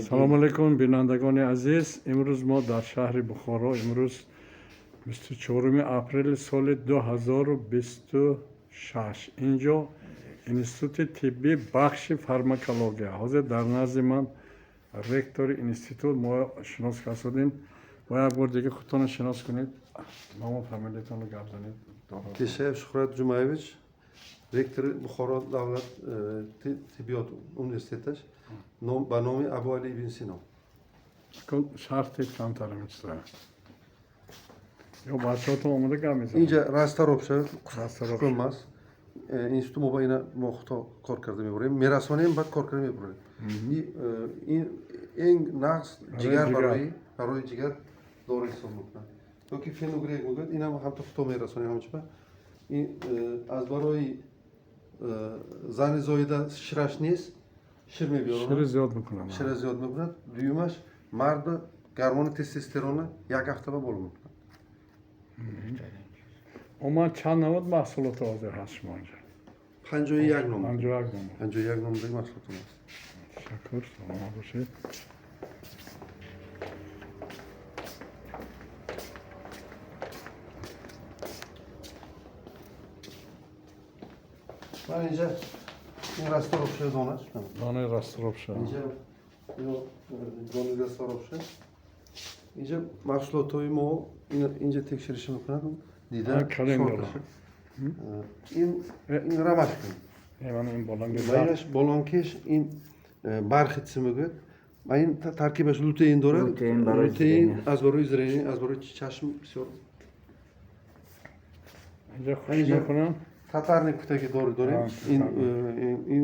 салому алейкум бинандагони азиз. имрӯз мо дар шаҳри бухоро имрӯз 24 апрели соли 2026 инҷо институти тиббӣ бахши фармакология. ҳозир дар назди ман ректори институт мо шинос кардем. ва як бор дига худтонро шинос кунед, ному фамилиятонро гап занед. Кешаев Шухрат Ҷумаевич, ректори Бухоро давлат тиббиёт университеташ, ба номи Абу Али ибн Сино. шарти камтар мечтаем. Ё бачаҳотон омода гап мезанед. Инҷа расторопша хукумас. Институт мо ба ина мо худо кор карда мебурем. Мерасонем баъд кор карда мебурем. Ин нақс ҷигар барои ҷигар дори ҳисоб мекунад. Ёки феногрек мегӯяд, инам ҳамто худо мерасонем ҳамчиба. Ин аз барои зани зоида шираш нест, шир мебиёрад. шири зиёд мекунад. Шира зиёд мекунад. Дуюмаш марда гормони тестостерона як ҳафта ба боло мекунад. умуман чанд навод маҳсулоти ҳозир ҳаст шумо инҷо? 51 ном. 51 ном. 51 номдagi mahsulotimiz. Tashakkur, salomat bo'lishing. Mana inja in rastoropsha donash. Dona rastoropsha. Inja dona rastoropsha. Inja mahsulotoy mo inja tekshirishim mumkin. Dida kalendar. In ramashkin. Mana in bolonga. Maynash bolonkesh in barxitsi mugud. Mayin tarkibash lutein dora. Lutein az baroy zreni, az baroy chashim bisyor. Inja xush mekunam. Tatarnikdagi dori dora. In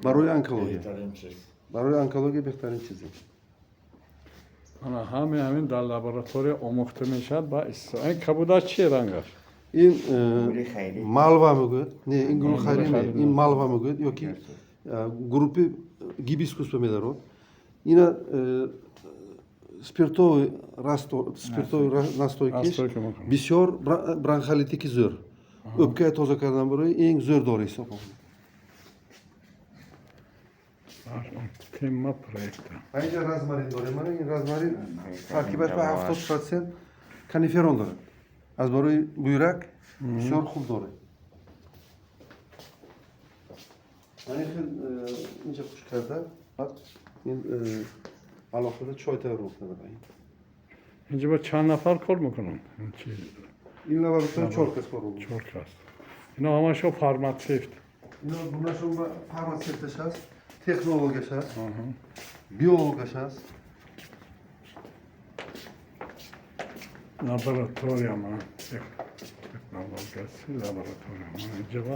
baroy onkologiya. Baroy onkologiya behtarin chizi. Ana hamин дар лаборатория омӯхта мешавад ба истифода. Ин кабуда чиye рангаш? In malva mugud. Ne, in gul khayri ne. In malva mugud yoki группи гибискус помидоров. Ина спиртовый настойкиш бисёр бронхолитики зӯр. O'pka toza kardan biri eng zo'r dori hisoblanadi. Tema proyekti. Ayja rozmarin dori. Mana in rozmarin tarkibash ba 70% kaniferon dori. Az baroy buyrak bисёр хуб dori. Mana xil inja xush karda. In alohida choy tayyorlayapman. Inja ба чанд нафар кор мекунанд? In laboratoriya 4 kas bor. 4 kas. Ино ҳамашо фарматсевт. Ino bunashon ba farmatsevt hast, texnolog hast, biolog hast. Laboratoriya ma. Технологияси лаборатория ма. Инҷа ба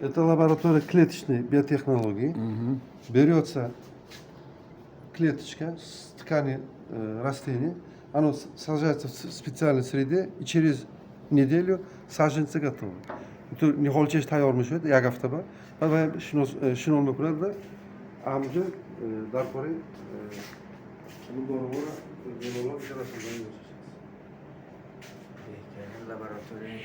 Это лаборатория клеточной биотехнологии. Берется клеточка с ткани растения, оно сажается в специальной среде, и через неделю саженцы готовы. Это не холчеш тайёрмиш шуд, як ҳафта ба. Ва шинон мекунад ва амҷо дар пори мудорвора биолог расозани laboratorio.